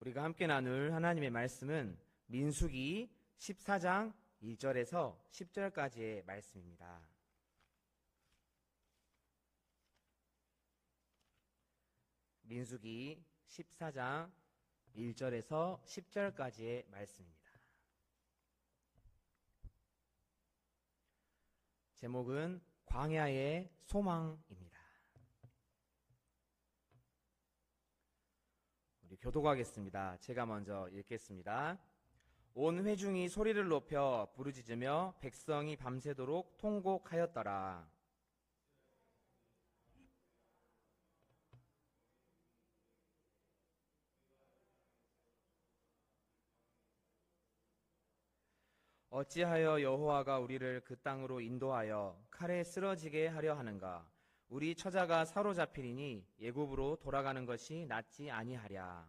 우리가 함께 나눌 하나님의 말씀은 민수기 14장 1절에서 10절까지의 말씀입니다. 민수기 14장 1절에서 10절까지의 말씀입니다. 제목은 광야의 소망입니다. 우리 교독하겠습니다. 제가 먼저 읽겠습니다. 온 회중이 소리를 높여 부르짖으며 백성이 밤새도록 통곡하였더라. 어찌하여 여호와가 우리를 그 땅으로 인도하여 칼에 쓰러지게 하려 하는가? 우리 처자가 사로잡히리니 애굽으로 돌아가는 것이 낫지 아니하랴.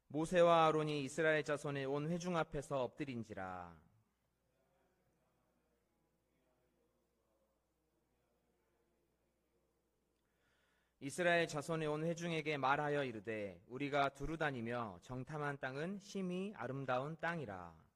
모세와 아론이 이스라엘 자손의 온 회중 앞에서 엎드린지라. 이스라엘 자손의 온 회중에게 말하여 이르되 우리가 두루다니며 정탐한 땅은 심히 아름다운 땅이라.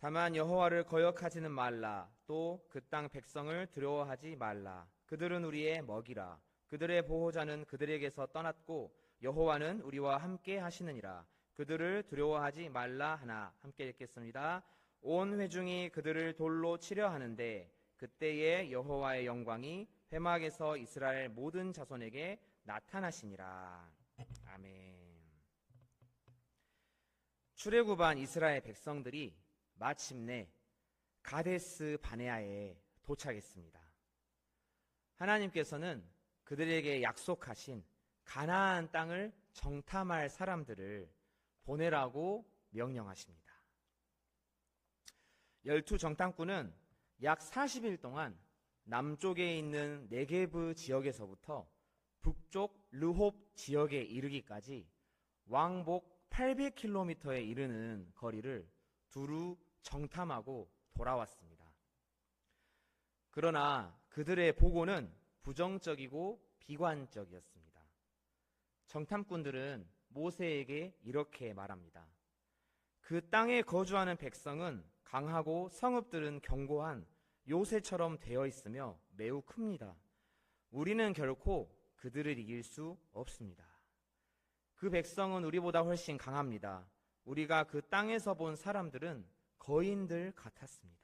다만 여호와를 거역하지는 말라. 또 그 땅 백성을 두려워하지 말라. 그들은 우리의 먹이라. 그들의 보호자는 그들에게서 떠났고 여호와는 우리와 함께 하시느니라. 그들을 두려워하지 말라 하나. 함께 읽겠습니다. 온 회중이 그들을 돌로 치려 하는데 그때에 여호와의 영광이 회막에서 이스라엘 모든 자손에게 나타나시니라. 아멘. 출애굽한 이스라엘 백성들이 마침내 가데스 바네아에 도착했습니다. 하나님께서는 그들에게 약속하신 가나안 땅을 정탐할 사람들을 보내라고 명령하십니다. 12 정탐꾼은 약 40일 동안 남쪽에 있는 네게브 지역에서부터 북쪽 르홉 지역에 이르기까지 왕복 800km에 이르는 거리를 두루 정탐하고 돌아왔습니다. 그러나 그들의 보고는 부정적이고 비관적이었습니다. 정탐꾼들은 모세에게 이렇게 말합니다. 그 땅에 거주하는 백성은 강하고 성읍들은 견고한 요새처럼 되어 있으며 매우 큽니다. 우리는 결코 그들을 이길 수 없습니다. 그 백성은 우리보다 훨씬 강합니다. 우리가 그 땅에서 본 사람들은 거인들 같았습니다.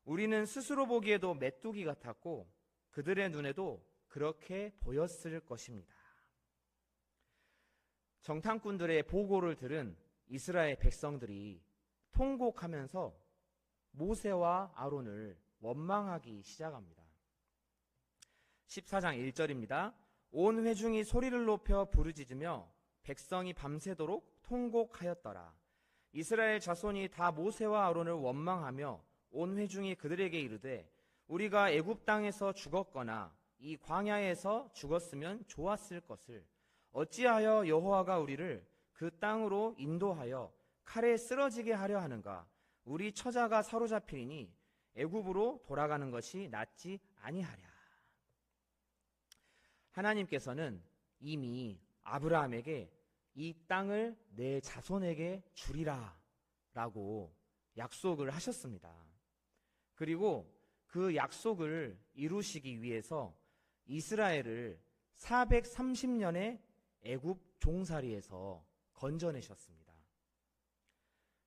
우리는 스스로 보기에도 메뚜기 같았고 그들의 눈에도 그렇게 보였을 것입니다. 정탐꾼들의 보고를 들은 이스라엘 백성들이 통곡하면서 모세와 아론을 원망하기 시작합니다. 14장 1절입니다. 온 회중이 소리를 높여 부르짖으며 백성이 밤새도록 통곡하였더라. 이스라엘 자손이 다 모세와 아론을 원망하며 온 회중이 그들에게 이르되 우리가 애굽 땅에서 죽었거나 이 광야에서 죽었으면 좋았을 것을 어찌하여 여호와가 우리를 그 땅으로 인도하여 칼에 쓰러지게 하려 하는가? 우리 처자가 사로잡히니 애굽으로 돌아가는 것이 낫지 아니하랴. 하나님께서는 이미 아브라함에게 이 땅을 내 자손에게 주리라 라고 약속을 하셨습니다. 그리고 그 약속을 이루시기 위해서 이스라엘을 430년의 애굽 종살이에서 건져내셨습니다.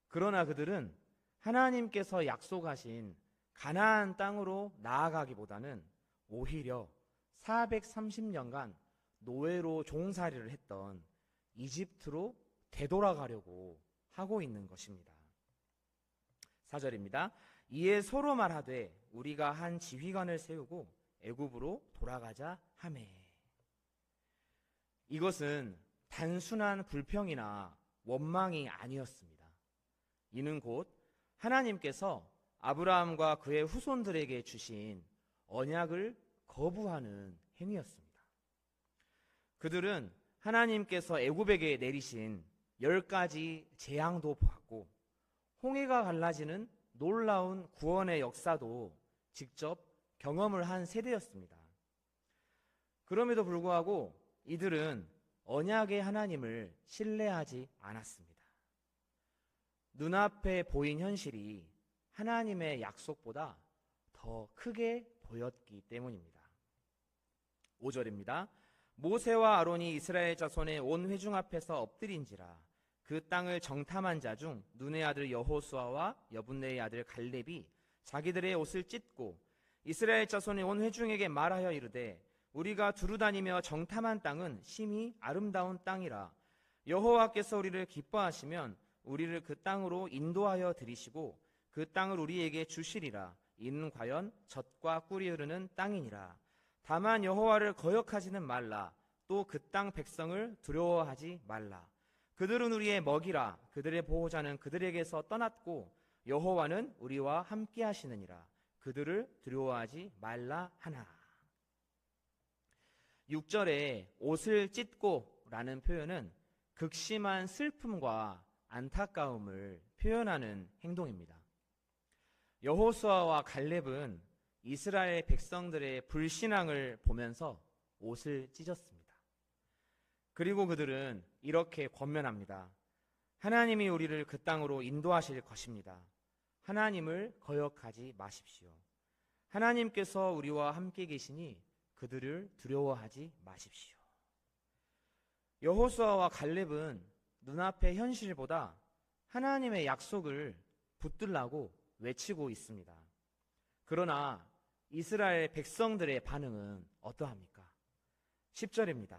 그러나 그들은 하나님께서 약속하신 가나안 땅으로 나아가기보다는 오히려 430년간 노예로 종살이를 했던 이집트로 되돌아가려고 하고 있는 것입니다. 4절입니다. 이에 서로 말하되 우리가 한 지휘관을 세우고 애굽으로 돌아가자 하매. 이것은 단순한 불평이나 원망이 아니었습니다. 이는 곧 하나님께서 아브라함과 그의 후손들에게 주신 언약을 거부하는 행위였습니다. 그들은 하나님께서 애굽에게 내리신 10가지 재앙도 보았고 홍해가 갈라지는 놀라운 구원의 역사도 직접 경험을 한 세대였습니다. 그럼에도 불구하고 이들은 언약의 하나님을 신뢰하지 않았습니다. 눈앞에 보인 현실이 하나님의 약속보다 더 크게 보였기 때문입니다. 5절입니다. 모세와 아론이 이스라엘 자손의 온 회중 앞에서 엎드린지라 그 땅을 정탐한 자 중 눈의 아들 여호수아와 여분네의 아들 갈렙이 자기들의 옷을 찢고 이스라엘 자손의 온 회중에게 말하여 이르되 우리가 두루다니며 정탐한 땅은 심히 아름다운 땅이라 여호와께서 우리를 기뻐하시면 우리를 그 땅으로 인도하여 들이시고 그 땅을 우리에게 주시리라. 이는 과연 젖과 꿀이 흐르는 땅이니라. 다만 여호와를 거역하지는 말라. 또 그 땅 백성을 두려워하지 말라. 그들은 우리의 먹이라. 그들의 보호자는 그들에게서 떠났고 여호와는 우리와 함께 하시느니라. 그들을 두려워하지 말라 하나. 6절에 옷을 찢고 라는 표현은 극심한 슬픔과 안타까움을 표현하는 행동입니다. 여호수아와 갈렙은 이스라엘 백성들의 불신앙을 보면서 옷을 찢었습니다. 그리고 그들은 이렇게 권면합니다. 하나님이 우리를 그 땅으로 인도하실 것입니다. 하나님을 거역하지 마십시오. 하나님께서 우리와 함께 계시니 그들을 두려워하지 마십시오. 여호수아와 갈렙은 눈앞의 현실보다 하나님의 약속을 붙들라고 외치고 있습니다. 그러나 이스라엘 백성들의 반응은 어떠합니까? 10절입니다.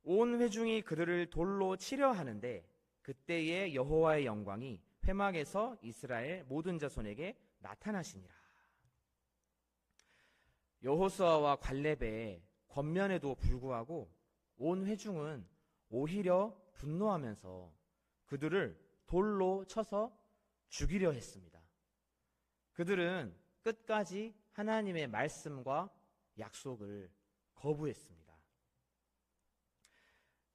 온 회중이 그들을 돌로 치려 하는데 그때에 여호와의 영광이 회막에서 이스라엘 모든 자손에게 나타나시니라. 여호수아와 갈렙의 권면에도 불구하고 온 회중은 오히려 분노하면서 그들을 돌로 쳐서 죽이려 했습니다. 그들은 끝까지 하나님의 말씀과 약속을 거부했습니다.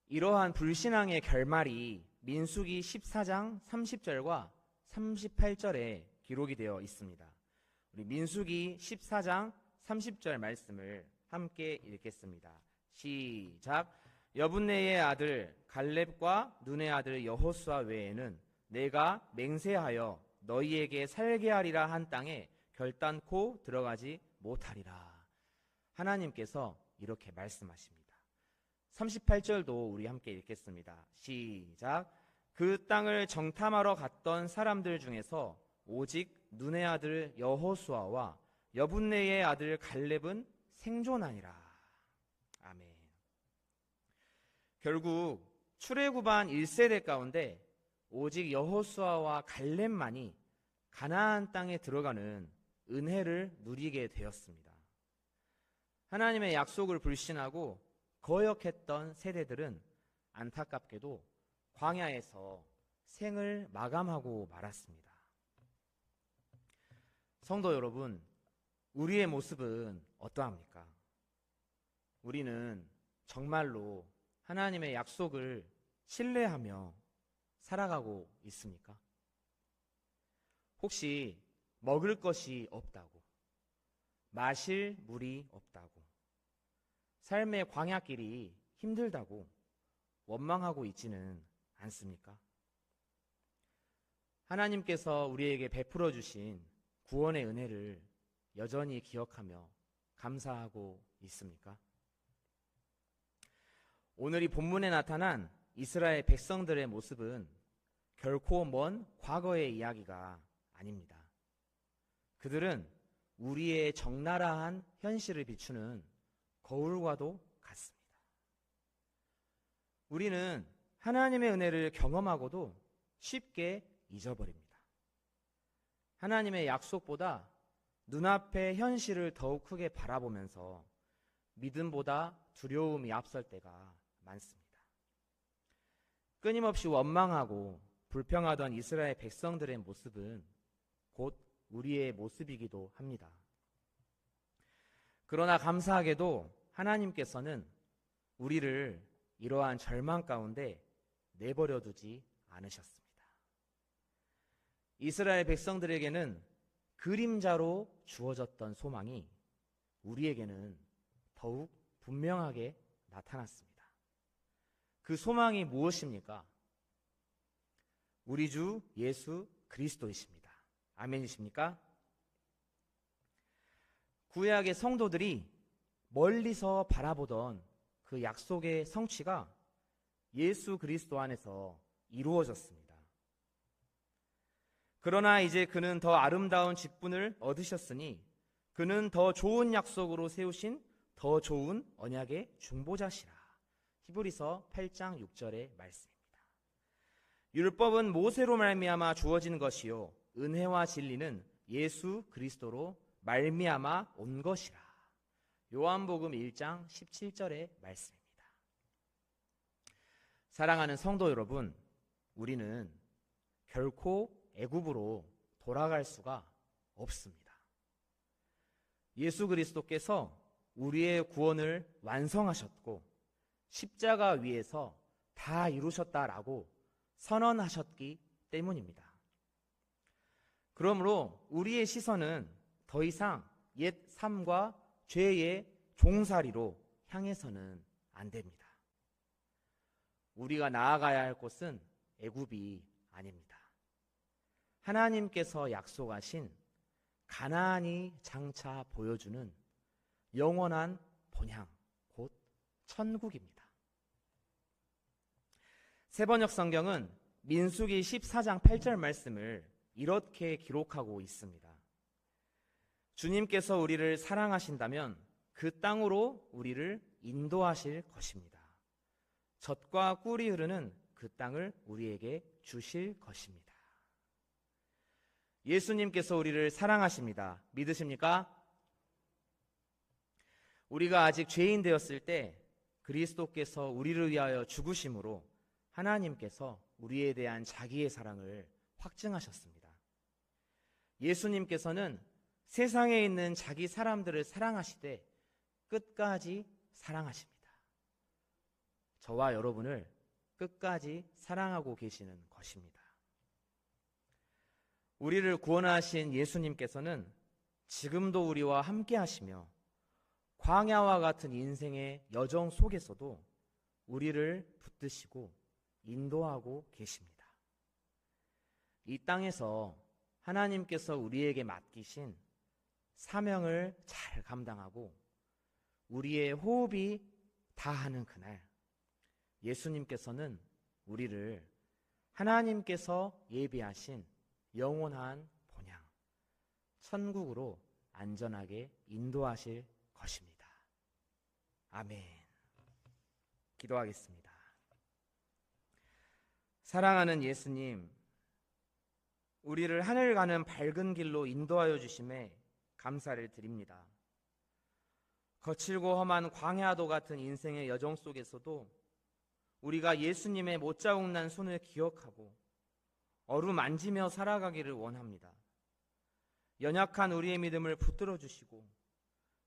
이러한 불신앙의 결말이 민수기 14장 30절과 38절에 기록이 되어 있습니다. 우리 민수기 14장 30절 말씀을 함께 읽겠습니다. 시작. 여분네의 아들 갈렙과 눈의 아들 여호수아 외에는 내가 맹세하여 너희에게 살게 하리라 한 땅에 결단코 들어가지 못하리라. 하나님께서 이렇게 말씀하십니다. 38절도 우리 함께 읽겠습니다. 시작. 그 땅을 정탐하러 갔던 사람들 중에서 오직 눈의 아들 여호수아와 여분네의 아들 갈렙은 생존하니라. 아멘. 결국 출애굽한 1세대 가운데 오직 여호수아와 갈렙만이 가나안 땅에 들어가는 은혜를 누리게 되었습니다. 하나님의 약속을 불신하고 거역했던 세대들은 안타깝게도 광야에서 생을 마감하고 말았습니다. 성도 여러분, 우리의 모습은 어떠합니까? 우리는 정말로 하나님의 약속을 신뢰하며 살아가고 있습니까? 혹시 먹을 것이 없다고, 마실 물이 없다고, 삶의 광야길이 힘들다고 원망하고 있지는 않습니까? 하나님께서 우리에게 베풀어 주신 구원의 은혜를 여전히 기억하며 감사하고 있습니까? 오늘 이 본문에 나타난 이스라엘 백성들의 모습은 결코 먼 과거의 이야기가 아닙니다. 그들은 우리의 적나라한 현실을 비추는 거울과도 같습니다. 우리는 하나님의 은혜를 경험하고도 쉽게 잊어버립니다. 하나님의 약속보다 눈앞의 현실을 더욱 크게 바라보면서 믿음보다 두려움이 앞설 때가 많습니다. 끊임없이 원망하고 불평하던 이스라엘 백성들의 모습은 곧 우리의 모습이기도 합니다. 그러나 감사하게도 하나님께서는 우리를 이러한 절망 가운데 내버려 두지 않으셨습니다. 이스라엘 백성들에게는 그림자로 주어졌던 소망이 우리에게는 더욱 분명하게 나타났습니다. 그 소망이 무엇입니까? 우리 주 예수 그리스도이십니다. 아멘이십니까? 구약의 성도들이 멀리서 바라보던 그 약속의 성취가 예수 그리스도 안에서 이루어졌습니다. 그러나 이제 그는 더 아름다운 직분을 얻으셨으니 그는 더 좋은 약속으로 세우신 더 좋은 언약의 중보자시라. 히브리서 8장 6절의 말씀입니다. 율법은 모세로 말미암아 주어진 것이요 은혜와 진리는 예수 그리스도로 말미암아 온 것이라. 요한복음 1장 17절의 말씀입니다. 사랑하는 성도 여러분, 우리는 결코 애굽으로 돌아갈 수가 없습니다. 예수 그리스도께서 우리의 구원을 완성하셨고 십자가 위에서 다 이루셨다라고 선언하셨기 때문입니다. 그러므로 우리의 시선은 더 이상 옛 삶과 죄의 종살이로 향해서는 안 됩니다. 우리가 나아가야 할 곳은 애굽이 아닙니다. 하나님께서 약속하신 가나안이 장차 보여주는 영원한 본향, 곧 천국입니다. 세번역 성경은 민수기 14장 8절 말씀을 이렇게 기록하고 있습니다. 주님께서 우리를 사랑하신다면 그 땅으로 우리를 인도하실 것입니다. 젖과 꿀이 흐르는 그 땅을 우리에게 주실 것입니다. 예수님께서 우리를 사랑하십니다. 믿으십니까? 우리가 아직 죄인 되었을 때 그리스도께서 우리를 위하여 죽으심으로 하나님께서 우리에 대한 자기의 사랑을 확증하셨습니다. 예수님께서는 세상에 있는 자기 사람들을 사랑하시되 끝까지 사랑하십니다. 저와 여러분을 끝까지 사랑하고 계시는 것입니다. 우리를 구원하신 예수님께서는 지금도 우리와 함께 하시며 광야와 같은 인생의 여정 속에서도 우리를 붙드시고 인도하고 계십니다. 이 땅에서 하나님께서 우리에게 맡기신 사명을 잘 감당하고 우리의 호흡이 다하는 그날 예수님께서는 우리를 하나님께서 예비하신 영원한 본향, 천국으로 안전하게 인도하실 것입니다. 아멘. 기도하겠습니다. 사랑하는 예수님, 우리를 하늘 가는 밝은 길로 인도하여 주심에 감사를 드립니다. 거칠고 험한 광야도 같은 인생의 여정 속에서도 우리가 예수님의 못자국난 손을 기억하고 어루만지며 살아가기를 원합니다. 연약한 우리의 믿음을 붙들어 주시고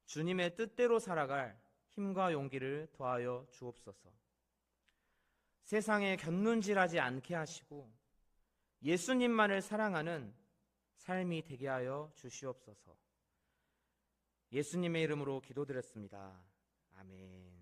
주님의 뜻대로 살아갈 힘과 용기를 더하여 주옵소서. 세상에 곁눈질하지 않게 하시고 예수님만을 사랑하는 삶이 되게 하여 주시옵소서. 예수님의 이름으로 기도드렸습니다. 아멘.